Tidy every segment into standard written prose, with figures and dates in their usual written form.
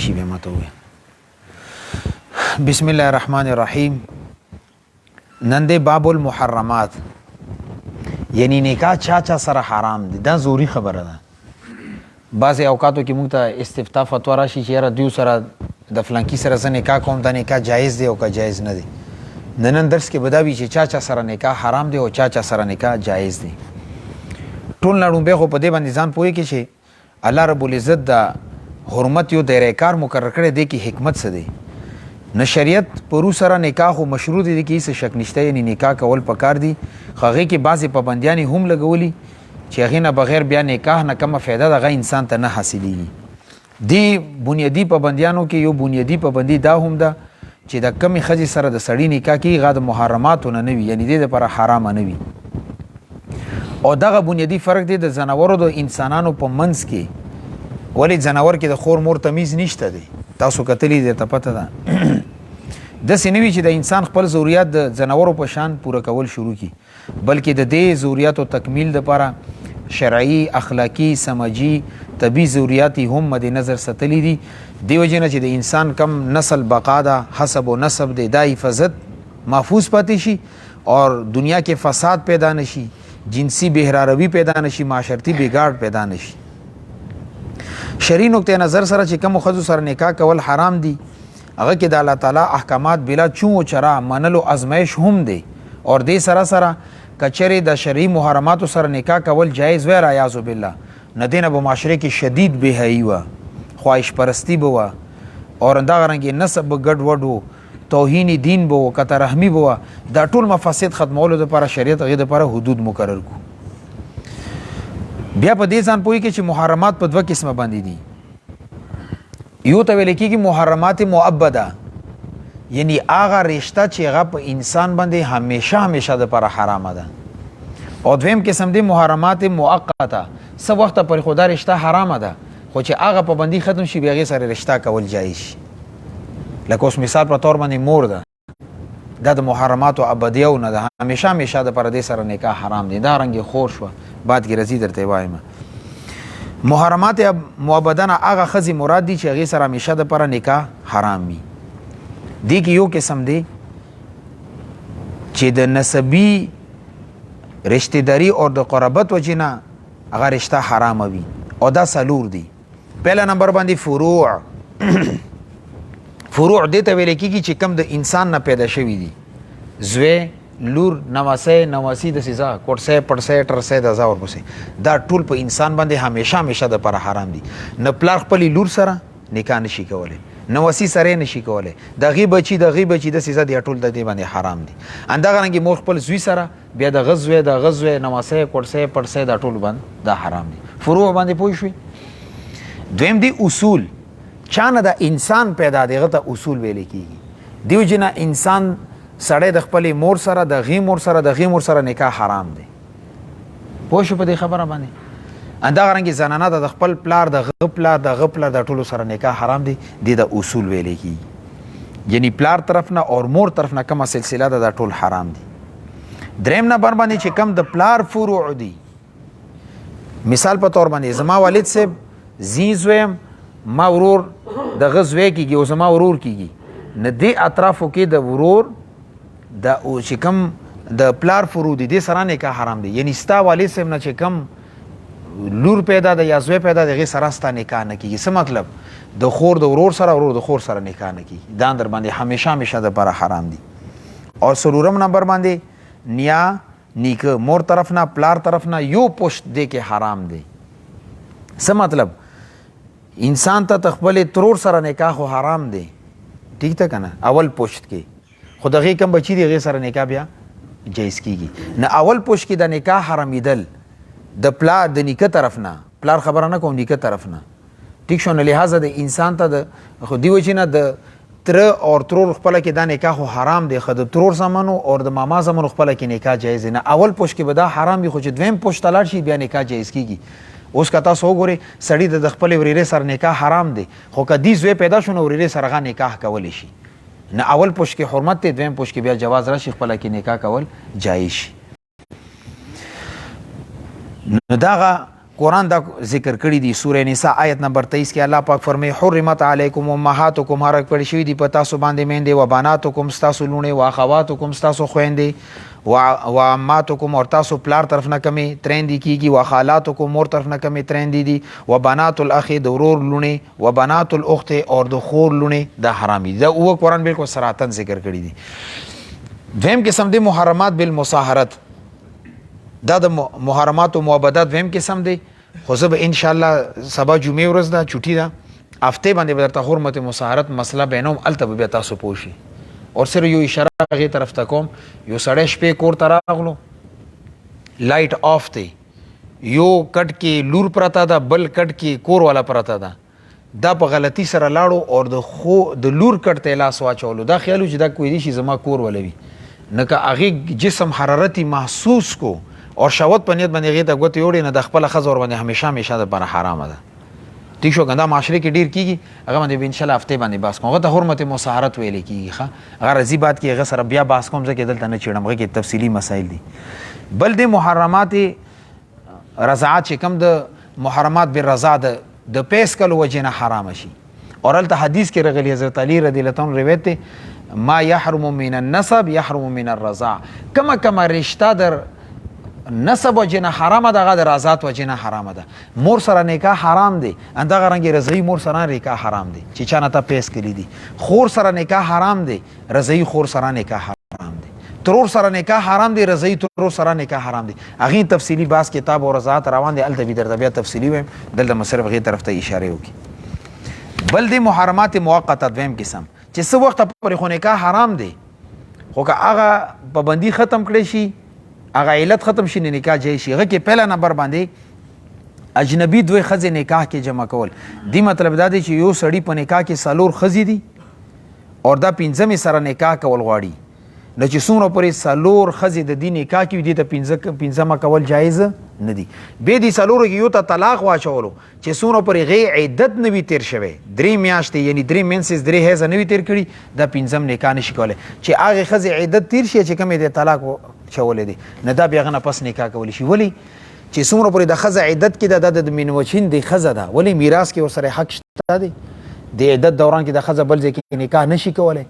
شي به ماته وي. بسم الله الرحمن الرحیم. نن دی باب المحرمات، یعنی نکاح چا سره حرام دي. دا زوري خبره ده. بعضې اوقاتو کې موږ ته استفتاء فتوا راشي چې یاره دیو سره د فلانکي سره زه نکاح کوم، دا نکاح جایز دی او که جایز نه دی. نن درس کې به دا وي چې چا سره نکاح حرام دی او چا سره نکاح جایز دی. ټول نه لومبی خو په دې باندې ځان پوهېږي چې الله رب العزت د حرمت یو دایره کار مقرر کړی دی، کې حکمت څه دی. نه شریعت پرو سره نکاح خو مشروع دی کې هیڅ شک نشته، یعنی نکاح کول پکار دي. خو هغې کې بعضې پابندیانې هم لګولي چې هغې نه بغیر بیا نکاح نه کومه فایده دغه انسان ته نه حاصلېږي. دې بنیادي پابندیانو کې یو بنیادي پابندي دا هم ده چې د کمې ښځې سره د سړي نکاح کېږي هغه د محرماتو نه وي، یعنی دې دپاره حرامه نه وي. او دغه بنیادي فرق دی د ځناورو د انسانانو په منځ کې. ولې ځناور کې د خور مور تمیز نشته دی، تاسو کتلی درته پته ده. داسې نه وي چې د انسان خپل ضرورت د ځناورو په شان پوره کول شروع کړي، بلکې د دې ضرورتو تکمیل دپاره شرعي، اخلاقي، سماجي، طبي ضرورت هم مد نظر ساتلی دي. دی وجه نه چې د انسان کم نسل بقا ده، حسب و نسب دی، دا حفاظت محفوظ پاتې شي اور دنیا کې فساد پیدا نشي، جنسی بهراروی پیدا نشي، معاشرتي بګاړ پیدا نشي. شرعي نقطه نظر سره چې کوم خځو سره نکاح کول حرام دي، هغه کې د الله تعالی احکامات بلا چون و چرا منلو ازمایش هم دی. اور دې سره سره کچره د شرعي محرماتو سره نکاح کول جایز وي، اعوذ بالله. نه دینه په معاشره کې شدید بهایي و، خواهش پرستی به و، اور دا غرنګ نسب ګډ وډو، توهین دین به و، کته رحمی به و. دا ټول مفاسد ختمولو لپاره شریعت هغې لپاره حدود مقرر کو. بیا په دې ځان پوهېږي چې محرمات په دوه قسمه باندې دي. یو ته ویل کېږي محرمات مؤبده، یعنی هغه رشته چې هغه په انسان باندې همیشه دپاره حرامه ده. او دویم قسم دی محرمات مؤقته، څه وخته پورې خو دا رشته حرامه ده، خو چې هغه پابندي ختم شي بیا هغې سره رشته کول جایز شي. لکه اوس مثال په طور باندې مور ده، دا د محرماتو ابدیو نه ده، همیشه دپاره دې سره نکاح حرام دی. دا رنګې خور شوه، بعد کې راځي درته وایم. محرمات مؤبده نه هغه ښځې مراد دي چې هغې سره همیشه دپاره نکاح حرام وي. دې کې یو قسم دی چې د نسبي رشتهداري او د قرابت وجې نه هغه رشته حرامه وي، او دا څلور دي. پهله نمبر باندې فروع. فروع دې ته ویل کېږي چې کم د انسان نه پیدا شوي دي، زوی، لور، نوسی، نواسي، د سزا کوټسی، پړسی، ټرسی، د ځا ورپسې، دا ټول په انسان باندې همیشه دپاره حرام دي. نه پلار خپلې لور سره نکاح نشي کولی، نوسی سره نشي کولی، د هغې بچي د سزا دی ټول د دې باندې حرام دي. همدغرنګې مور خپل زوی سره بیا د غزوی، نوسی، کوټسی، پړسی، دا ټول باندې دا حرام دي. فروع باندې پوه شوي. دویم دی اصول. چا نه د انسان پیدا دی هغه ته اصول ویلی کېږي. دې وجې نه انسان سړی د خپلې مور سره د هغې مور سره نکاح حرام دی. پوه شو په دې خبره باندې. همدغرنګې زنانه د خپل پلار، د هغه پلار، د ټولو سره نکاح حرام دی. دې د اصول ویلی کېږي، یعنی پلار طرف نه اور مور طرف نه کومه سلسله ده دا ټول حرام دي. دریم نمبر باندې چې کم د پلار فروع دي، مثال په طور باندې زما والد صاحب زی زویم، ما ورور دغه زوی کېږي او زما ورور کېږي، نه دې اطرافو کې د ورور د چې کم د پلار فروع دي دې سره نکاح حرام دی. یعنی ستا والد صاحب نه چې کم لور پیدا ده یا زوی پیدا ده هغې سره ستا نکاح نه کېږي. څه مطلب؟ د خور د ورور سره، ورور د خور سره نکاح نه کېږي. دا در باندې همیشه دپاره حرام دي. او څلورم نمبر باندې نیا، نیکه، مور طرف نه، پلار طرف نه یو پشت دې کې حرام دی. څه مطلب؟ انسان ته خپل ترور سره نکاح خو حرام دی، ٹھیک ده که نه؟ اول پشت کې خو د هغې کم بچي دي هغې سره نکاح بیا جایز کېږي. نه اول پشت کې د نکاح حرامېدل د پلار د نیکه طرف نه، پلار خبره نه کوم، نیکه طرف نه، ټیک شو. نه لحاظه د انسان ته د خو دې وجې نه د تره اور ترور خپله کې دا نکاح خو حرام دی، خو د ترور زمنو اور د ماما زمنو خپله کې نکاح جایز دی. نه اول پشت کې به دا حرام وي، خو چې دویم پشت ته لاړ شي بیا نکاح جایز کېږي. اوس که تاسو وګورئ سړي د خپلې ورېرې سره نکاح حرام دی، خو که دې زوی پیدا شو نو ورېرې سره هغه نکاح کولی شي. نه اول پشت کې حرمت دی، دویم پشت کې بیا جواز راشي خپله کې نکاح کول جایز شي. نو دغه قرآن دا ذکر کړی دی سوره نساء آیت نمبر 23 کې الله پاک فرمایي حرمت علیکم امهاتکم حرام کړی شوی دی په تاسو باندې میندې و بناتکم تاسو لونه و اخواتکم تاسو خويندې و عماتکم اور تاسو پلار طرف نه کمی ترېندې کیږي و خالاتکم مور طرف نه کمی ترېندې دي و بنات الاخ د ورور لونه و بنات الاخت اور د خور لونه دا حرام دي. دا او قرآن بالکل صراحتن ذکر کړی دی. دویم قسم دی محرمات بالمصاهرت. دا د محرمات او معبدات دویم قسم دی. خو زه به ان شاء الله سبا جمعې ورځ ده چټي ده هفته باندې به درته حرمت مصاهرت مسله بینوم الته به تاسو پوه شئ. اور سره یو اشاره هغې طرف ته کوم یو سړی شپې کور ته راغلو لایټ آف دی یو کټ کې لور پرته ده بل کټ کې کور والا پرته ده دا په غلطي سره لاړو اور د لور کټ ته لاس واچولو دا خیال و چې دا کوی دی شي زما کور ولوي نه که هغې جسم حرارتي محسوس کو اور شهوت په نیت باندې هغې ته ګوتې وړې نه د خپله ښځه ورباندې همیشه دپاره حرامه ده. ټیک شو کنه معاشره کې ډیر کیږي هغه باندې ان شاء الله هفته باندې بحث کوم. هغه ته حرمت مصاهرت ویل کیږي ښه هغه رضی بات کې هغه سره بیا بحث کوم ځکه دلته نه چیړم هغه کې تفصیلی مسائل دي. بل د محرمات رضاعت چې کم د محرمات بالرضاع د پیس کلو وجه نه حرام شي. اور الته حدیث کې راغلی حضرت علی رضی الله عنه روایت ته ما يحرم من النسب يحرم من الرضاع. کما رشتہ در نسب وجنه حرامه ده د رضاعت وجنه حرامه ده. مور سره نکاح حرام دی اندغه رنګ رضعی مور سره نکاح حرام دی چې چانه ته پیس کړی دي. خور سره نکاح حرام دی رضعی خور سره نکاح حرام دی. ترور سره نکاح حرام دی رضعی ترور سره نکاح حرام دی. هغه تفصیلی باس کتاب او رضاعت روان دی الته به درته بیا تفصیلی ویم دلته مصرف غي طرف ته اشاره وکي. بل دی محرمات موقته دویم قسم چې څو وخت پرې خو نکاح حرام دی خو که هغه پابندي ختم کړي شي هغه علت ختم شي نه نکاح جایز شي. هغه کې پهلا نمبر باندې اجنبي دوی ښځې نکاح کې جمع کول دی مطلب دا دی چې یو سړی په نکاح کې څلور ښځې دي اور دا پنځمې سره نکاح کول غواړي نو چې څومره پورې څلور ښځې د دې نکاح کې دي ته پنځمه کول جایز نه دي. بیا دې څلورو کې یو ته طلاق واچولو چې څومره پورې هغې عدت نه وي تېر شوی 3 میاشتې یعنی 3 منسز 3 حیضه نه وي تېر کړي دا پنځم نکاح نشي کولی چې هغې ښځې عدت تېر شي چې کومې د طلاق چولی دی نه دا بیا هغه نه پس نکاح کولی شي. ولې چې څومره پورې د ښځه عدت کې ده دا د مینوچین د ښځه ده ولې میراث کې ورسره حق شته دی د عدت دوران کې د ښځه بل ځای کې نکاح نشي کولی.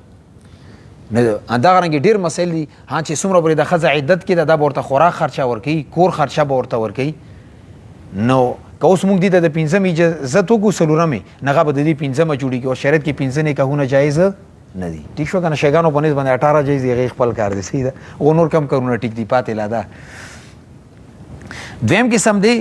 دغه رنګې ډېر مسایل دي ها چې څومره پورې د ښځه عدت کې ده دا به ورته خوراک خرچه ورکوي کور خرچه به ورته ورکوي. نو که اوس موږ دې ته د پنځمې اجازت وکړو څلورمې نه هغه به د دې پنځمه جوړېږي او شریعت کې پنځه نکاحونه جایز نه دي. ټیک شو که نه شیګانو په نسبت باندې 18 جایز دي هغې خپل کار دی صحیح ده او نور کم کارونه ټیک دي پاتې لا ده. دویم قسم دی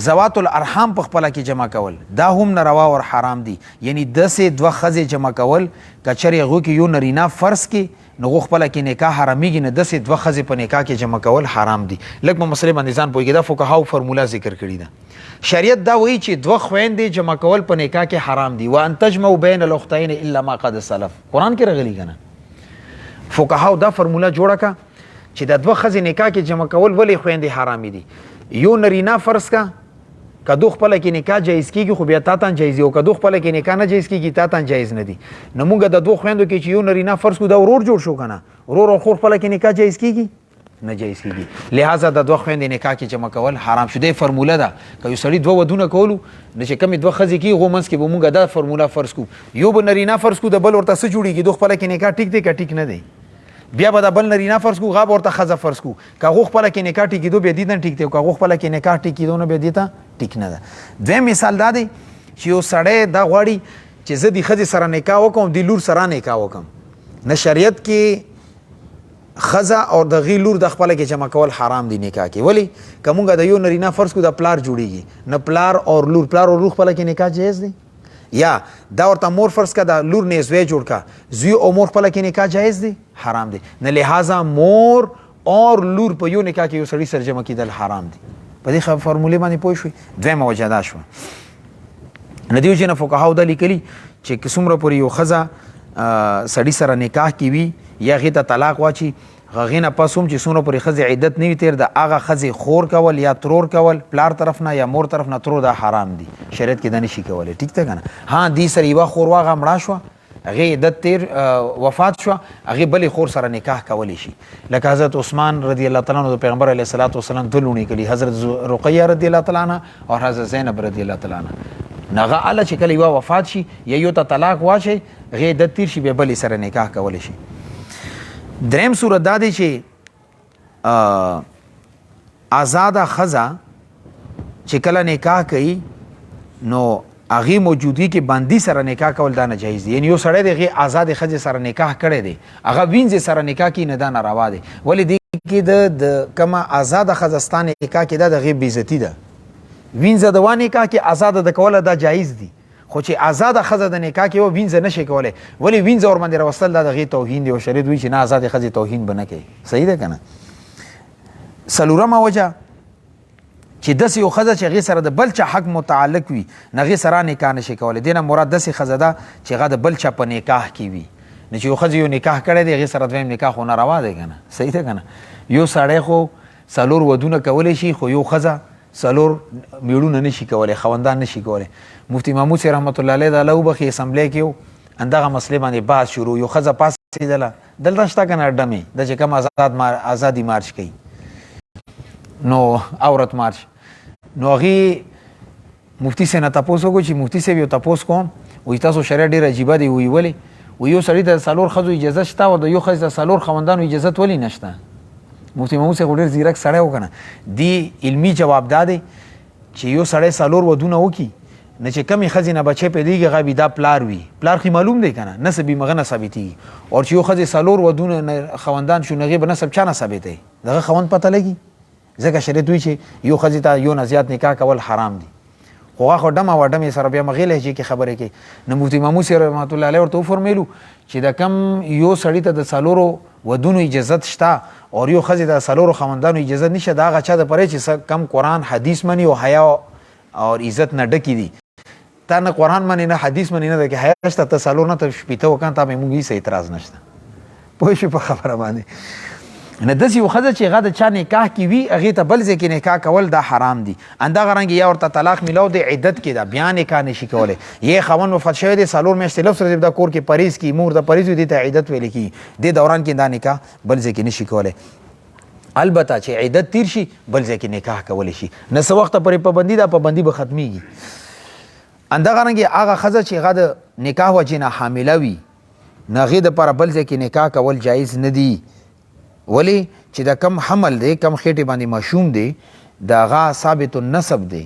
ذوات الارحام په خپله کې جمع کول دا هم ناروا او حرام دي. یعنی داسې دوه ښځې جمع کول که چېرې هغو کې یو نرینه فرض کې نو هغو خپله کې نکاح حرامېږي نه داسې دوه ښځې په نکاح کې جمع کول حرام دي. لږ په مسلې باندې ځان پوهېږي دا فقهاو فرموله ذکر کړي ده. شریعت دا وایي چې دوه خویندې جمع کول په نکاح کې حرام دي. وان تجمعوا بین الاختین الا ما قد سلف قرآن کې راغلي که نه. فقهاو دا فرموله جوړه که چې د دوه ښځې نکاح کې جمع کول ولې خویندې حرامې دي. یو نرینه فرض که کدو خپله کې نکاح جایز کېږي خو بیا تا ته جایز او کدو خپله کې نکاح نه جایز کېږي تا ته جایز نه دي. نو موږ د دوه خویندو کې چې یو نرینه فرض کړو دا ورور جوړ شو که نه ورور او خور خپله کې نکاح جایز کېږي نه جایز کېږي. لہذا د دوه خویندې نکاح کې جمع کول حرام شو. دی فرموله ده که یو سړي دوه ودونه کولو نو چې کومې دوه ښځې کېږي هغو منځ کې به موږ دا فرموله فرض کړو یو به نرینه فرض کړو د بل ورته څه جوړېږي دو خپله کې نکاح ټیک دی که ټیک نه دی. بیا به د بل نرینه فرض کړو هغه به ورته ښځه فرض کړو که هغو خپله کې نکاح ټیکېدو بیا دې ته ټیک دی او که هغو خپله کې نکاح ټیکېدو نه بیا دې ته ټیک نه ده. دویم مثال دا دی چې یو سړی دا غواړي چې زه د ښځې سره نکاح وکړم د لور سره نکاح وکړم نه شریعت کې ښځه او د هغې لور د خپله کې جمع کول حرام دي نکاح کې. ولې که مونږ د یو نرینه فرض کړو د پلار جوړېږي نه پلار او لور خپله کې نکاح جایز دی یا دا ورته مور فرض که د لور نه زوی جوړ که زوی او مور خپله کې نکاح جایز دی حرام دی. نه لہذا مور اور لور په یو نکاح کې یو سړي سره جمع کېدل حرام دي. په دې فرمولې باندې پوه شوئ. دویمه وجه دا شوه نه دې وجې نه فقهاو دا لیکلي چې که څومره پورې یو ښځه سړي سره نکاح کې وي یا هغې ته طلاق واچي هغې نه پس هم چې څومره پورې ښځې عدت نه وي تېر د هغه ښځې خور کول یا ترور کول پلار طرف نه یا مور طرف نه ترور دا حرام دي. شریعت کې دا نشي کولی ټیک ده که نه. ها دې سره یوه خور واغه مړه شوه هغه عدت تیر وفات شو هغه بلې خور سره نکاح کولی شي لکه حضرت عثمان رضی الله تعالی عنہ پیغمبر علیه الصلاۃ والسلام دلونی کړي حضرت رقیہ رضی الله تعالی عنها او حضرت زینب رضی الله تعالی عنها نغه الله چې کله یو وفات شي یا یو ته طلاق واشي هغه عدت تیر شي به بلې سره نکاح کولی شي. دریم صورت دا دی چې آزاده خزا چې کله نکاح کوي نو هغه موجودی کې باندې سره نکاح کول دا نه جایز دي. یعنی یو سړی دغه آزاد خځه سره نکاح کړي دي هغه وینځ سره نکاح کې نه دا ناروا دي ولې دي کې د کما آزاد خزستان نکاح کې دا دغه بیزتی ده وینځ د وانه نکاح کې آزاد د کوله دا جایز دي خو چې آزاد خزه د نکاح کې و وینځ نشي کولای ولی وینځ اور باندې راوستل دا دغه توهین دی او شریعت وی چې نه آزاد خزه توهین بنه کوي. صحیح ده کنه. سلورمه وجه چې داسې یو ښځه چې هغې سره د بل چا حق متعلق وي نه هغې سره نکاح نشي کولی. دې نه مراد داسې ښځه ده چې هغه د بل چا په نکاح کې وي نه چې یو ښځه یو نکاح کړی دی هغې سره دویم نکاح خو ناروا دی که نه. صحیح ده که نه. یو سړی خو څلور ودونه کولی شي خو یو ښځه څلور میړونه نشي کولی خاوندان نشي کولی. مفتي محمود صاحب رحمت الله علیه د الله وبخي اسمبلی کې و همدغه مسلې باندې بحث شروع یو ښځه پاسېدله دلته شته که نه ډمې د چې کوم ازادي مارچ کوي نو عورت مارچ نو هغې مفتي صاحب نه تپوس وکړو چې مفتي صاحب یو تپوس کوم وایي تاسو شریعت ډېر عجیبه دی وایي ولې وایي یو سړي د څلور ښځو اجازه شته او د یو ښځې د څلور خاوندانو اجازت ولې نشته. مفتي محمود صاحب ډېر زیرک سړی و که نه دی علمي جواب دا دی چې یو سړی څلور ودونه وکړي نه چې کمې ښځې نه بچی پیدېږي هغه بې دا پلار وي پلار خو معلوم دی که نه نسب یې مغه نه ثابتېږي او چې یو ښځې څلور ودونه خاوندان شو نو هغې به نسب چا نه ثابتوي دغه خاوند پته لګي ځکه شریعت وایي چې یو ښځې ته یو نه زیات نکاح کول حرام دي خو هغه خو ډمه و ډمې سره بیا مغې لهجې کې خبرې کوي. نو مفتي محمود صاحب رحمت الله علیه ورته وفرمیلو چې د کم یو سړي ته د څلورو ودونو اجازت شته او یو ښځې د څلورو خاوندانو اجازت نشته د هغه چا دپاره چې کم قرآن حدیث مني او حیا او عزت نه ډکې دي. تا نه قرآن مني نه حدیث مني نه ده کې حیا شته ته څلور نه ته شپېته وکړه تا به مونږ هېڅ اعتراض نشته. پوه شو په خبره باندې. نه داسې یو ښځه چې هغه د چا نکاح کې وي هغې ته بل ځای کې نکاح کول دا حرام دي. همدغه رنګې یا ورته طلاق میلاو دی عدت کې ده بیا نکاح نشي کولی یې خاوند وفات شوی دی څلور میاشتې لفظ ورځې دا کور کې پریز کي مور د پریز وي دې ته عدت ویل کېږي دې دوران کې دا نکاح بل ځای کې نشي کولی. البته چې عدت تیر شي بل ځای کې نکاح کولی شي نه څه وخته پورې پابندي ده پابندي به ختمیږي. همدغه رنګې هغه ښځه چې هغه د نکاح وجې نه حامله وي نو هغې دپاره بل ځای کې نکاح کول جایز نه دي ولی چې د کم حمل دی کم خېټې باندې ماشوم دی د هغه ثابت النسب دی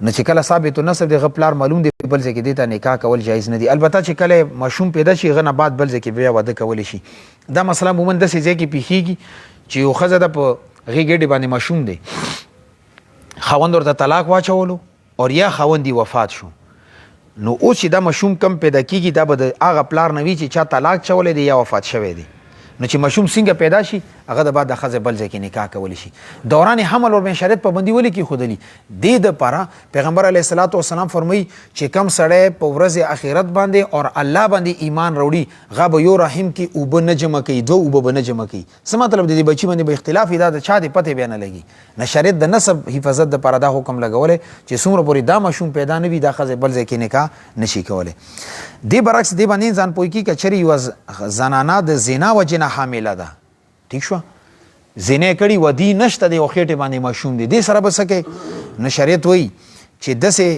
نو چې کله ثابت النسب دی هغه پلار معلوم دی بل ځای کې دې ته نکاح کول جایز نه دي. البته چې کله ماشوم پیدا شي هغه نه بعد بل ځای کې بیا واده کولی شي. دا مسله عموما داسې ځای کې پیښیږي چې یو ښځه ده په هغې ګېډې باندې ماشوم دی خاوند ورته طلاق واچولو او یا خاوند وفات شو نو اوس چې دا ماشوم کم پیدا کېږي دا به د هغه پلار نه وي چې چا طلاق چولی دی یا وفات شوی دی. نو چې ماشوم څنګه پیدا شي هغه د بعد د ښځې بل ځای کې نکاح کولی شي. دوران حمل ورباندې شریعت پابندي ولې کېښودلي دې دپاره پیغمبر علیه الصلاۃ والسلام فرمایي چې کم سړی په ورځ آخرت باندې اور الله باندې ایمان راوړي هغه به یو رحم کې اوبه نه جمع کوي دوه اوبه به نه جمع کوي. څه مطلب د دې بچي باندې به اختلاف وي دا د چا د پتې بیا نه لګي نه شریعت د نسب حفاظت دپاره دا حکم لګولی چې څومره پورې دا ماشوم پیدا نه وي دا ښځې بل ځای کې نکاح نشي کولی. دې برعکس دې باندې ځان پوه کړي که چېرې یوه زنانه د زنا وجې نه حامله ده ٹھیک شو زینې کړي ودي نشته دی او خېټې باندې ماشوم دی دې سره به څه کوي نو شریعت وایي چې داسې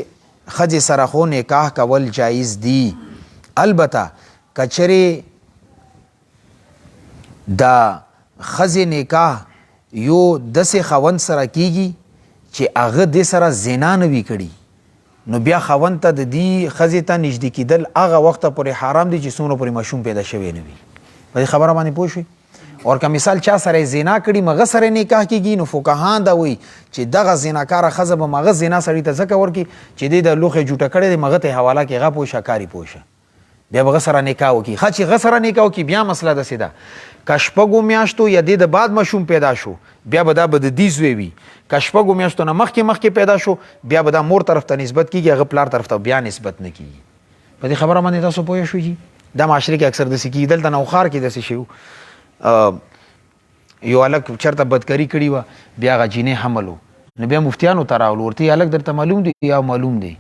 ښځې سره خو نکاح کول جایز دي. البته که چېرې د ښځې نکاح یو داسې خاوند سره کیږي چې هغه دې سره زنا نه وي کړي نو بیا خاوند ته د دې ښځې ته نږدې کېدل هغه وخته پورې حرام دي چې څومره پورې ماشوم پیدا شوی نه وي. په دې خبره باندې پوه شوئ. اور که مثال چا سره زنا کړي مغه سره نکاح کېږي نو فقهان دا وایي چې دغه زناکاره ښځه به مغه زنا سړي ته ځکه ورکړي چې دې د لوښې جوټه کړې دی مغه ته یې حواله کړي هغه پوه شه کاري پوه شه بیا به هغه سره نکاح وکړي. ښه چې هغه سره نکاح وکړي بیا مسله داسې ده که شپږو میاشتو یا دې د بعد ماشوم پیدا شو بیا به دا به د دې زوی وي. که شپږو میاشتو نه مخکې پیدا شو بیا به دا مور طرف ته نسبت کېږي هغه پلار طرف ته بیا نسبت نه کېږي. په دې خبره باندې تاسو پوه شوئ. دا معاشرې کې اکثر داسې کېږي. دلته نوښار کې داسې شی یو هلک چېرته بدکري کړې وه بیا هغه جینۍ حمل و نو بیا مفتیانو ته راغلو ورته هلک درته معلوم دی یا معلوم دی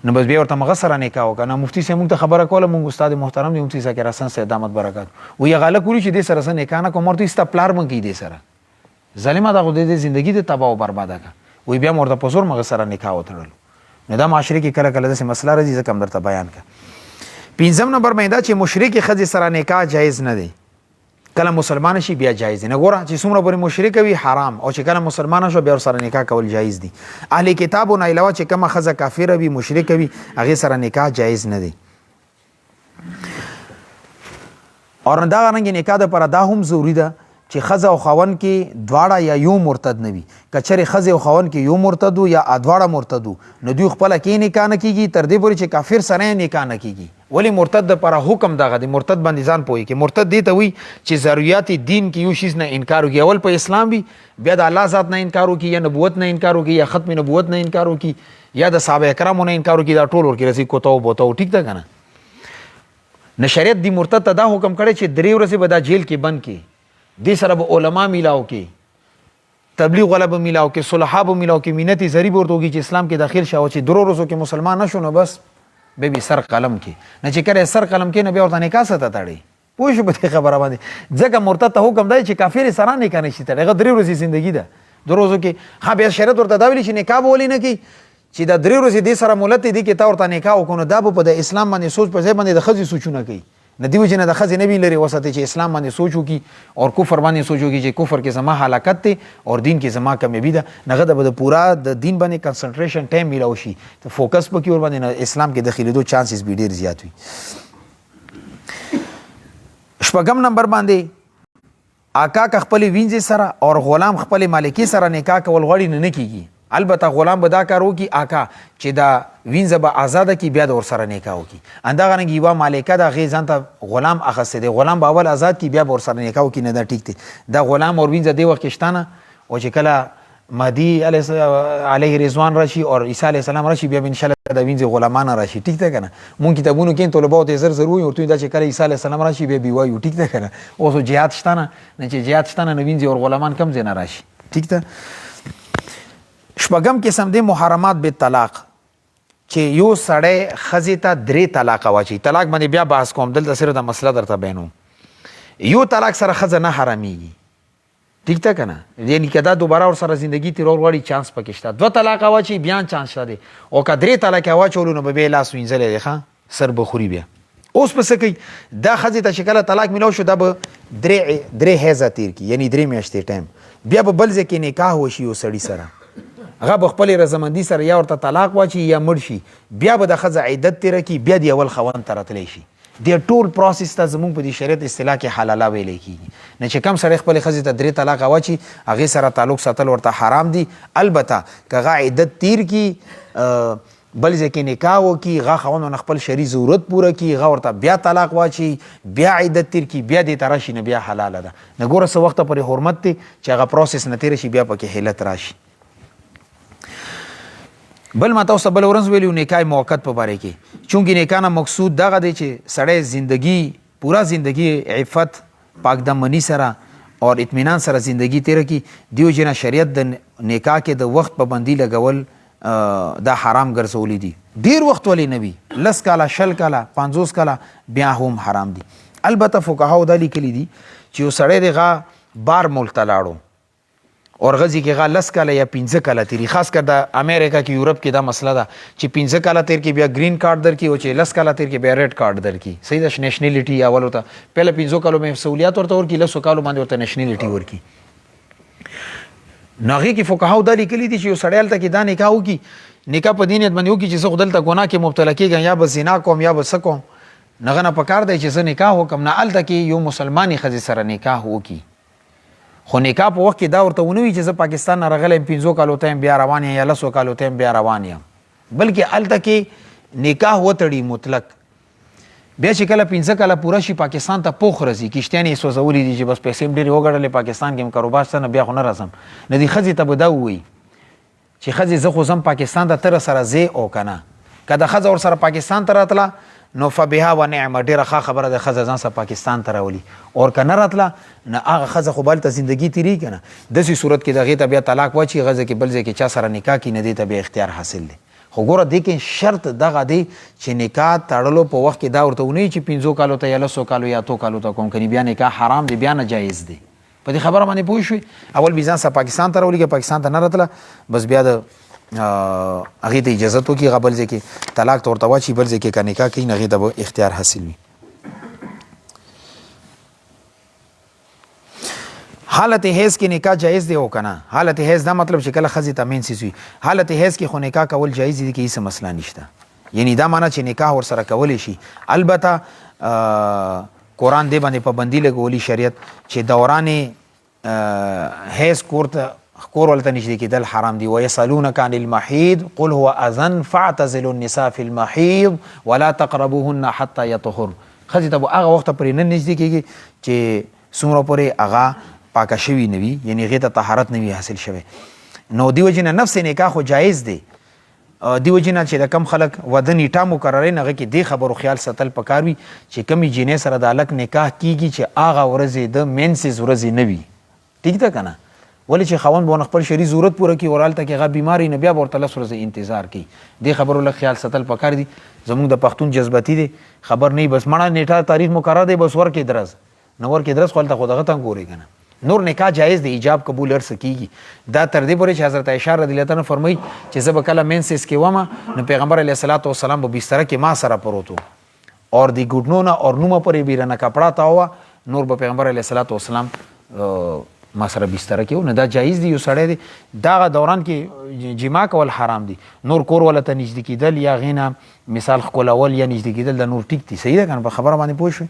نو بس بیا ورته مغه سره نکاح وکړه. مفتي صاحب موږ ته خبره کوله، موږ استاد محترم دی مفتي ذاکر حسن صاحب دامت برکات وی غاله کولی چې دې سره سره نکاح نه کوم، ورته ستا پلار مونږ کې دې سره ظالمه دا خو دې ژوندۍ دې تباہ او برباد کړه. وی بیا مرته په زور مغه سره نکاح وتړل. نو دا معاشره کې کله کله داسې مسله راځي، ځکه هم درته بیان کړه. 5م نمبر باندې دا چې مشرک ښځې سره نکاح جایز نه دی. کله مسلمان شي بیا جایز دی. نه ګوره چې څومره پورې مشرک وي حرام، او چې کله مسلمان شو بیا سره نکاح کول جایز دی. اهل کتابو نه علاوه چې کومه ښځه کافره وي مشرک وي هغه سره نکاح جایز نه دی. اور دا غنګ نکاح د پر دا هم ضروری ده چې ښځه او خاوند کې دواړه یا یو مرتد نه وي. کچره ښځه او خاوند کې یو مرتد یا دواړه مرتد نو دوی خپل کې نکاح نه کیږي تر دې پورې چې کافر سره نکاح نه کیږي. ولی مرتد د پر حکم دغه دی، مرتد باندې ځان پوي کې مرتد دی ته وي چې ضرورت دین کې یو شی نه انکار وکي. اول په اسلام وي، بیا د الله ذات نه انکار وکي، یا نبوت نه انکار وکي، یا ختم نبوت نه انکار وکي، یا د صحابه کرامو نه انکار وکي. دا ټول ورکی رسي کوتاو بوتاو ټیک ده کنه. نه شریعت دی مرتد ته دا حکم کړی چې 3 ورځې به دا جیل کې بند کې، دې سره به علما میلاو کې، تبلیغ ولا به میلاو کې، صلحا به میلاو کې، مینتی ضریب ورته وږي چې اسلام کې داخل شاو چې 3 ورځو کې مسلمان نشو نو بس به سر قلم کې نه چې کړه سر قلم کې نه بیا ورته نکاح ته تړي. پوه شو به خبره باندې. ځکه مرتد ته حکم دی چې کافر سره نکاح نشي تړي. هغه 3 ورځې ژوندۍ ده، 2 ورځو کې ها بیا شریعت ورته دا ویلي چې نکاح ولې نه کی چې دا 3 ورځې دې سره مولت دي کې تا ورته نکاح وکړو. دا په د اسلام باندې سوچ په ځای باندې د خځې سوچونه کوي. نه دی وجنه د خځې نبی لري وسته چې اسلام باندې سوچو کی او کفر باندې سوچو کی چې کفر کې زما هلاکت ته او دین کې زما کمیابی ده. نغه د پورا د دین باندې کنسنټریشن ټایم میلاو شي ته فوکس پکې ور باندې اسلام کې داخليدو چانسز به ډیر زیات وي. 8 نمبر باندې آقا کا خپل وینځ سره او غلام خپل مالکی سره نکاح کول غوړي نه کیږي. البته غلام به دا کار وکي آقا چې دا وینځ به آزاد کی بیا د ور سره نکاح وکي. اندغه رنګ یو مالکه د غي ځان ته غلام اخصه دی، غلام به اول آزاد کی بیا ور سره نکاح وکي. نه دا ټیک دی. دا غلام اور وینځ دی وخت شتانه او چې کله مهدی علیه رضوان راشي او عیسی علیه السلام راشي بیا ان شاء الله د وینځ غلامان راشي. ټیک ده کنه. مونږ کتابونو کې طلباو ته زر وي ورته دا چې کله عیسی علیه السلام راشي بیا وایو. ټیک ده کنه. اوس جهاد شتانه نه چې جهاد شتانه نه وینځ او غلامان کم زنه راشي. ټیک ده. 8 قسم دي محرمات به طلاق چې یو سړی خزې ته 3 طلاق واچي. طلاق باندې بیا بحث کوم، دلته صرف د مسله درته بیانوم. یو طلاق سره خزه نه حراميږي. ٹھیک ده کنه. یعنی کدا دوباره ور سره زندگی تیرول غواړي چانس پکې شته. 2 طلاق واچي بیا چانس شته او که 3 طلاق واچولو نو به لاس وینځلې ښه سر بخوري بیا. اوس پس کوي دا خزې ته شکل طلاق ملو شو دا به 3 هزه تیر کی یعنی 3 میاشتې ټایم بیا به بل ځکه نکاح وشي او سړی سره هغه خپل رضامندي سره یا ورته طلاق واچي یا مړ شي بیا به د خزه عدت تیر کی بیا دی اول خوان تر تللی شي. د ټول پروسس ته زموږ په دې شریعت اصطلاح کې حلاله ویل کیږي. نه چې کم سره خپل خزه ته 3 طلاق واچي هغه سره تعلق ساتل ورته حرام دي. البته کغه عدت تیر کی بل ځکه نکاح وکي غا خوانو خپل شری ضرورت پوره کی غا ورته بیا طلاق واچي بیا عدت تیر کی بیا د ترشي نه بیا حلاله ده. نه ګوره سو وخت پر حرمت ته چې هغه پروسس نه تیر شي بیا پکې حلت راشي. بل ما تاسو بل ورځ ویلو نکاح موقت په باره کې چونکی نکاح نه مقصود دغه دی چې سړی زندگی پورا زندگی عفت پاک دمنی سره او اطمینان سره زندگی تیر کی. دیو جنا شریعت د نکاح کې د وخت پابندی لګول دا حرام ګرځولې دي. ډیر وخت ولې نبی 10 کاله 20 کاله 50 کاله بیا هم حرام دي. البته فقهاو د لیکلي دي چې وسړی دغه بار ملک لاړو اور غزي کې غا 10 کاله یا 15 کاله تیری خاص کر د امریکا کې یورپ کې دا مسله ده چې 15 کاله تیر کې بیا گرین کارت در کی او چې 10 کاله تیر کې بیا ریډ کارت در کی. صحیح ده. نېشنلټي اول وته پہله 15 کالو مې سہولیات ورته ورکی 10 کالو باندې ورته نېشنلټي ورکی. ناغي کې فقهاو د لیکلي دي چې یو سړی الته کې دا نکاح وکي نکاح په دینیت باندې وکي چې زه خدلته ګناه کې مبتلا کېږم یا به زنا کوم یا به سکم نغه نه پکار دی چې زه نکاح وکم. نه الته کې یو مسلمانې خزي سره نکاح وکي خو نکاح په وخت کې دا ورته ونوي چې زه پاکستان نه راغلی 15 کالو ته بیا روان یم یا 10 کالو ته بیا روان یم، بلکې الته کې نکاح وتړي مطلق. بیا چې کله 15 کاله پوره شي پاکستان ته پوخ رځي کشتیانې سوځولي دي چې بس پیسې ډېرې وګټلې پاکستان کې هم کاروبار شته نه بیا خو نه راځم. نه دې ښځې ته به دا ووایي چې ښځې زه خو ځم پاکستان ته ته سره ځې او که نه که د ښځه ورسره پاکستان ته راتله نو فبها و نعمه ډېره ښه خبره ده ښځه ځان سره پاکستان ته راولي. اور که نه راتله نه هغه ښځه خو به هلته زندګي تېرېږي که نه داسې صورت کې د هغې ته بیا طلاق واچي غځه کې بل ځای کې چا سره نکاح کړي نه دې ته بیا اختیار حاصل دی. خو ګوره دې کې شرط دغه دی چې نکاح تړلو په وخت کې دا ورته ونه چې 5 کالو ته یا 10 کالو یا 2 کالو ته کوم کني بیا نکاح حرام دی بیا ناجایز دی په دې خبره باندې پوه شوي اول بیزان سره پاکستان ته راولېږه پاکستان ته نه راتله بس بیا د هغې ته اجازت وکړي هغه بل ځای کې طلاق ته ورته واچي بل ځای کې که نکاح کوي نو هغې ته به اختیار حاصل وي حالت حیض کې نکاح جایز دی او که نه حالت حیض دا مطلب چې کله ښځې ته مینسز وي حالت حیض کې خو نکاح کول جایز دي کې هېڅ مسله نشته یعنی دا معنی چې نکاح ورسره کولی شي البته قرآن دې باندې پابندي لګولي شریعت چې دوران حیض کور ولته نږدې کېدل حرام دي ویسألونک عن المحیض قل هو اذن فاعتزلوا النساء فی المحیض ولا تقربوهن حتی یطهرن ښځې ته به هغه وخته پورې نه نږدې کېږي چې څومره پورې هغه پاکه شوي نه وي یعنې هغې ته طهارت نه وي حاصل شوی نو دې وجې نه نفس نکاح خو جایز دی دې وجې نه چې د کم خلک واده نیټه مقرروي نه هغه کې دې خبرو خیال ساتل پکار وي چې کمې جینۍ سره د هلک نکاح کېږي چې هغه ورځې د مینسز ورځې نه وي ټیک ده که نه ولې چې خاوند به ونه خپل شرعي ضرورت پوره کړي ورهلته کې هغه بیمار وي نو بیا به ورته 10 ورځې انتظار کوي دې خبرو لږ خیال ساتل پکار دي زموږ د پښتون جذباتي دی خبر نه بس مړه نیټه تاریخ مقرر دی بس ورکې درز نو ورکې درز خو هلته خو دغه ته هم ګورې که نه نور نکاح جایز دی ایجاب قبول هر څه کیږي دا تر دې پورې چې حضرت عایشه رضی الله عنها فرمایي چې زه به کله مینسز کې ومه نو پیغمبر علیه الصلاۃ والسلام به بستره کې ما سره پروت و اور دی घुटनों ना और नुमा पर بیرانه کپڑا تا هوا نور به پیغمبر علیه الصلاۃ والسلام ما سره بستره کې و نه دا جایز دی یو سړی دی دا دوران کې جما کول حرام دی نور کور ولته نږدې کېدل یا غینه مثال ښکلول یا نږدې کېدل د نور ټیک دی صحیح ده کنه په خبره باندې پوه شئ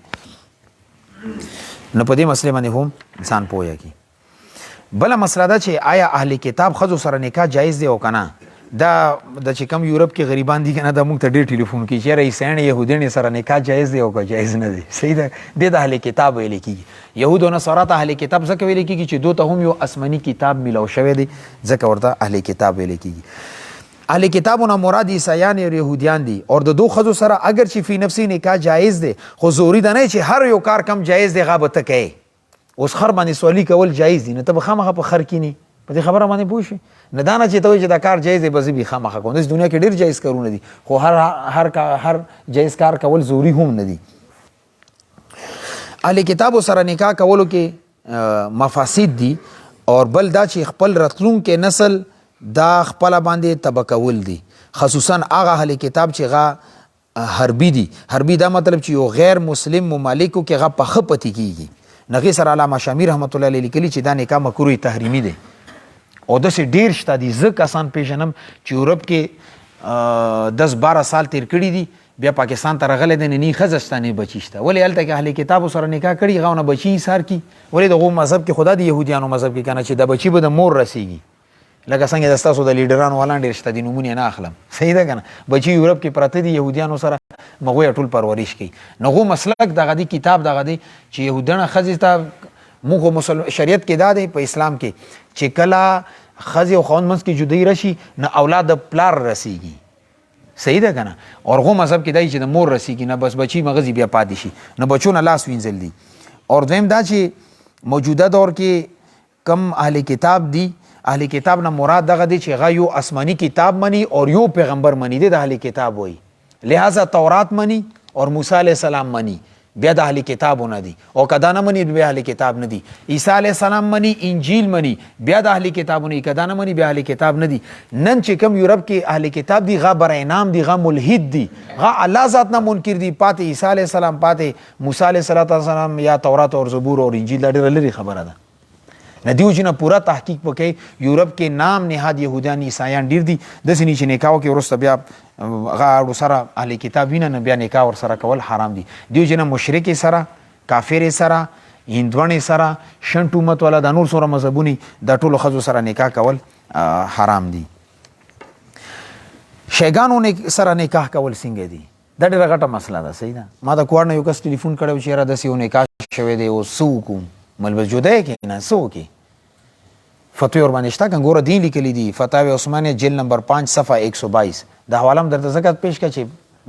نو په دې مسله باندې هم انسان پوهه کی بله مسله ده چې آیا اهل کتاب ښځو سره نکاح جایز دی او که نه دا د چې کوم یورپ کې غریبان دي که نه دا موږ ته ډېر ټلیفون کوي چې یاره عیسیان یهودیانې سره نکاح جایز دی او که جایز نه دی صحیح ده دې د اهل کتاب ویلی کېږي یهود او نصارا ته اهل کتاب ځکه ویلی کېږي چې دو ته هم یو آسماني کتاب میلاو شوی دی ځکه ورته اهل کتاب ویلی کېږي اهل کتابونه مراد عیسایان او یهودیان دي اور د دو ښځو سره اگر چې فی نفسی نکاح جایز دی خو ضروري ده نه چې هر یو کار کم جایز دی هغه به ته کوې اوس خر باندې سوالي کول جایز دي نو ته به خامخا په خر کینې په دې خبره باندې پوه شئ نه دا نه چې ته وایې چې دا کار جایز دی به زه به خامخا کوم داسې دنیا کې ډېر جایز کارونه دي خو هر جایز کار کول ضروري هم نه دي اهل کتابو سره نکاح کولو کې مفاسد دي اور بل دا چې خپل راتلونکي نسل دا خپل باندې تبکول دي خصوصا هغه اهل کتاب چې هغه حربي دي حربي دا مطلب چې یو غیر مسلم ممالکو کې هغه پخه پتی کیږي نغې سره علامه شامي رحمت الله علیه لیکلي چې دا نکاح مکروه تحریمي دی او داسې ډېر شته دي زه کسان پیژنم چې یورپ کې 10-12 سال تیر کړي دي بیا پاکستان ته راغلی دی نني ښځه شته نه بچي شته ولې هلته کې اهل کتابو سره نکاح کړي هغه نه بچي ایثار کي ولې دغو مذهب کې خدا د یهودیانو مذهب کې که نه چې دا بچي به د مور رسیږي لکه څنګه د ستاسو د لیډرانو والا ډېر شته دي نومونه نه اخلم صحیح ده که نه بچي یورپ کې پراته دي یهودیانو سره مغوی ټول پرورش کوي نو هغو مسلک دغه دی کتاب دغه دی چې یهودیانه ښځې ته موږ شریعت کې دا دی په اسلام کې چې کله ښځې او خاوند منځ کې جدایي راشي نه اولاد د پلار رسیږي صحیح ده که نه اور هغو مذهب کې دا چې د مور رسیږي نه بس بچي مغزي بیا پاتې شي نه بچو نه لاس وینځل دي اور دویم دا چې موجوده دور کې کم اهل کتاب دي اهل کتاب نه مراد دغه دی چې هغه یو آسماني کتاب مني اور یو پیغمبر مني دی د اهل کتاب وایي لہذا تورات مني اور موسی علیه السلام مني بیا د اهل کتابونه دي او که دا نه مني بیا اهل کتاب نه دي عیسی علیه السلام مني انجیل مني بیا د اهل کتابونه که دا نه مني بیا اهل کتاب نه دي نن چې کوم یورپ کې اهل کتاب دي هغه برینام دي هغه ملحد دي هغه الله ذات نه منکر دي پاتې عیسی علیه السلام پاتې موسی علیه السلام یا تورات اور زبور اور انجیل دا ډېره لرې خبره ده نه دیو چې نه پوره تحقیق وکړي یورپ کې نام نهاد یهودیان عیسایان ډېر دي داسې نه چې نکاح وکړي وروسته بیا هغه سره اهل کتاب وینه نه بیا نکاح ورسره کول حرام دي دیو چې نه مشرک سره کافر سره هندوانې سره شنټ امت والا د نور سره مذهبونی د ټولو ښځو سره نکاح کول حرام دي شیګانو سره نکاح کول څنګه دي دا ډېره غټه مسله ده صحیح ده ما د کوړ نه یو کس ټلیفون کړی و چې یاره داسې یو نکاح شوی دی اوس څه وکړو ملبس جدای کې نه څه وکړي فتوی ور باندې شته کنګوره دین لیکلی دي فتاوی عثمانیه جلد نمبر 5 صفحه 122 د حواله هم درته ځکه پیش کړه چې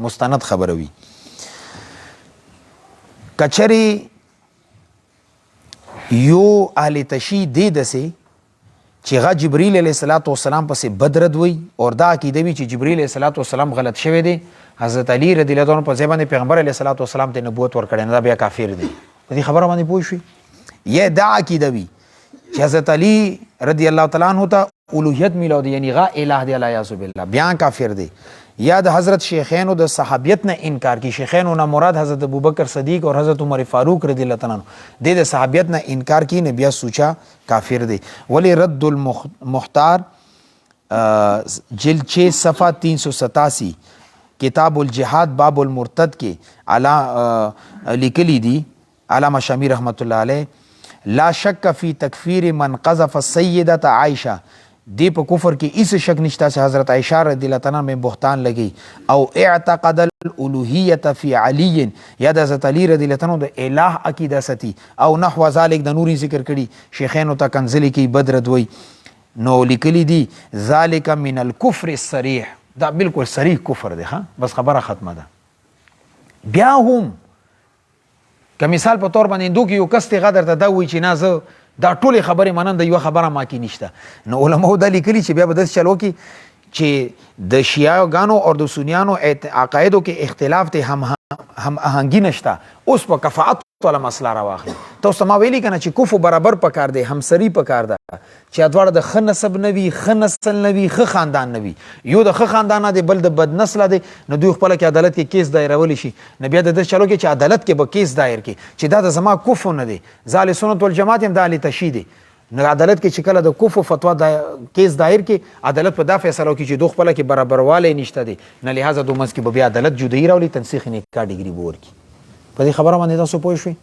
مستند خبره وي کچری یو اهل تشیع دی دسې چې هغه جبرئیل علیه السلام پسې بدرد وي او دا عقیده وي چې جبرئیل علیه السلام غلط شوی دی، حضرت علی رضی الله عنه په ځای باندې پیغمبر علیه السلام ته نبوت ورکړی نه، دا بیا کافر دی. په دې خبره باندې پوه شئ. یا دا عقیده وي چې حضرت علی رضی الله تعالی عنه ته الوهیت میلاو دی، یعنی غا الہ دی الیاذ بالله، بیا کافر دی. یا د حضرت شیخینو د صحابیت نه انکار کی، شیخینو نه مراد حضرت ابوبکر صدیق اور حضرت عمر فاروق رضی الله تعالی عنہ د صحابیت نه انکار کی نه، بیا سوچا کافر دی. ولی رد المختار جلد 6 صفحہ 387 کتاب الجهاد باب المرتد کې لیکلی دی علامہ شامی رحمت الله علیه، لا شک فی تکفیر من قذف السیدة عائشہ، دی په کفر کې اس شک نشتا چې حضرت عائشہ رضی الله تعالی عنها بهتان لګی، او اعتقد الالوهیت فی علی، یا د حضرت علی رضی الله عنه د الہ عقیده ستی، او نحو ذلک د نوری ذکر کړي شیخینو ته کنزلی کې بدرد وی. نو لیکلی دی ذالک من الکفر الصریح، دا بالکل صریح کفر دی. ها بس خبره ختمه ده. بیا هم که مثال په تور باندې هندو کې یو کس ته غدر ته دا وی چې نه زه دا ټولې خبرې منم، د یو خبره ما کې نشته، نو علماء دا لیکلي چې بیا به داسې چلو کې چې د شیعاګانو او د سنیانو عقایدو کې اختلاف ته هم آهنګي نشته، اوس په کفاعت والا مسله راواخلي. تاسو ما ویلي کنه چې کفو برابر پکار دی، همسری پکار ده، چې ادوار د ښه نسب نه وي، ښه نسل نه وي، ښه خاندان نه وي. یو د ښه خاندان نه دی، بل د بد نسله دی، نو دوی خپله کې عدالت کې کیس دایرولی شي. نو بیا د داسې چلو کې چې عدالت کې به کیس دایر کې چې دا د زما کفو نه دی، زه اهل سنت والجماعت یم، دا اهل تشیع دی. نو عدالت کې چې کله د کفو فتوا کیس دایر کې، عدالت په دا فیصله وکړي چې دوی خپله کې برابروالی نشته دی، نه لحاظه دوی منځ کې به بیا عدالت جدایي راولي، تنسیخ نکاح ډیګري به ورکړي. په دې خبره باندې تاسو پوه شئ.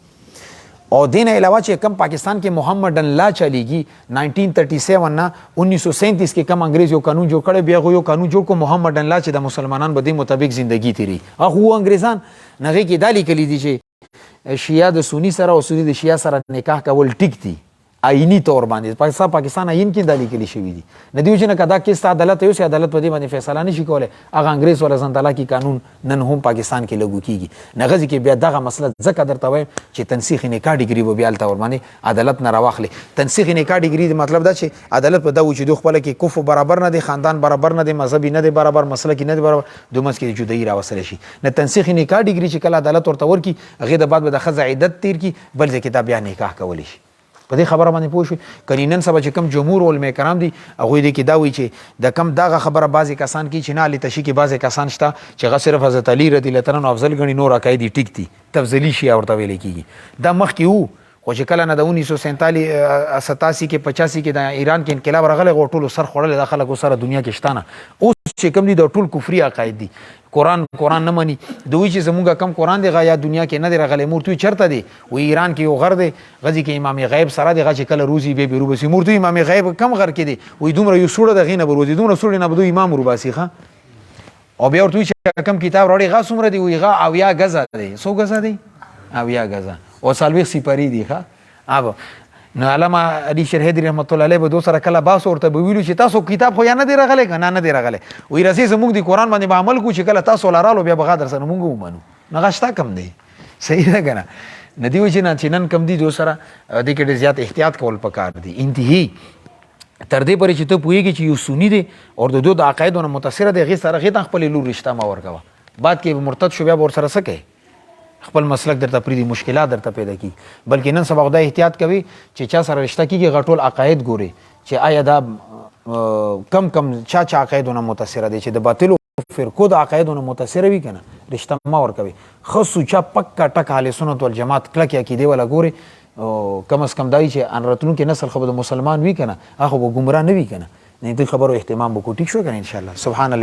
او دین علاوه چې کم پاکستان کې محمدن لا چلیږي 1937 نه 1937 کې کم انګریز یو قانون جوړ کړی، بیا یو قانون جوړ کو محمدن لا چې د مسلمانان به د مطابق زندگی تیری. هغه انګریزان نغې کې دالی کلی دي چې شیعه د سنی سره او سنی د شیعه سره نکاح کول ټیک دي، آئینی طور باندې پاکستان آئین کې دالی کلی شوی دي. نه دی چې نه کدا کې عدالت یو سي عدالت په دې باندې فیصله نشي کولای، هغه انګریز ولا ځان تعالی کی قانون نن هم پاکستان کې لاګو کیږي. نغزي کې بیا دغه مسله ځکه درته وایم چې تنسیخ نکاح ډیګری به بیا تور باندې عدالت نه راوخلي. تنسیخ نکاح ډیګری مطلب دا چې عدالت په دا وجود خپل کې کفو برابر نه دي، خاندان برابر نه دي، مذهبي نه دي برابر، مسله کې نه دي برابر، دومس کې جدایي راوصل شي. نه تنسیخ نکاح ډیګری چې کله عدالت ورته ورکی، هغه د بعد به د خزه عدت تیر کی، بل ځکه دا بیا نکاح کولی شي. په دې خبره باندې پوه شئ. کني نن سبا چې کم جمهور علماء کرام دي، هغوی دې کې دا وایي چې د کم دغه خبره بعضې کسان کوي چې نه علي تشي کې بعضې کسان شته چې هغه صرف حضرت علي رضی الله عنه افضل ګڼي، نور عقاید یې ټیک دي، تفضیلي شیعه ورته ویلی کېږي. دا مخکې وو، خو چې کله نه د 1987 کې 85 کې د ایران کې انقلاب راغلی، هغو ټولو سر خوړلی د خلکو سره دنیا کې شته نه. اوس چې کم دي د ټول کفري عقاید دي، قرآن نه مني، دوی چې زمونږ کم قرآن دی یا دنیا کې نه دی راغلی. مورتوی چرته دی؟ و ایران کې یو غر دی، غزي کې امام غیب سره دی، غا چې کله روزي به روباسي. مورتوی امام غیب کم غر کې دی، وای دومره یو سوړه د غینه بروزي، دومره سوړه نه بدو امام روباسي ښه. او بیا ورته چې کم کتاب راوړي غا څومره دی؟ وای غا اویا غزا دی. سو غزا دی؟ اویا غزا او سالوي سپاری دی ښه. اب نو علامه علي شرحیدی رحمت الله علیه به دو سره کله باس ورته به ویلو چې تاسو کتاب خو یا نه دی راغلی که نه دی راغلی، وایي راځئ زموږ د قرآن باندې به عمل کوو چې کله تاسو لرالو بیا به غادر سره مونږ ومنو. نو هغه شته کم دی، صحیح ده که نه؟ نه دی وایي چې نن کم دي دو سره دې کې ډېر زیات احتیاط کول پکار دي انتهي، تر دې پورې چې ته پوهېږي چې یو سني دی او د دوی د عقایدو نه متاثره دی، هغې سره هغې ته خپلې لور رشته مه ورکوه. بعد کې مرتد شو بیا به ورسره څه کوې؟ خپل مسلک درته پریدي، مشکلات درته پیدا کی. بلکې نن سبا خدای احتیاط کوي چې چا سره رشته کیږي غټول عقاید ګوري چې آیا دا کم چا عقایدونه متاثره دي، چې د باطلو فرقو د عقایدونه متاثره وي کنه رشته ما ور کوي. خصو چا پکا ټک اهل سنت والجماعت کلک عقیده ولا ګوري، کم از کم دای چې ان راتلونکي نسل خو د مسلمان وي کنه، هغه به ګمراه نه وي کنه. نه دې خبرو اهتمام وکړو. ټیک شو کنه ان شاء الله. سبحان الله.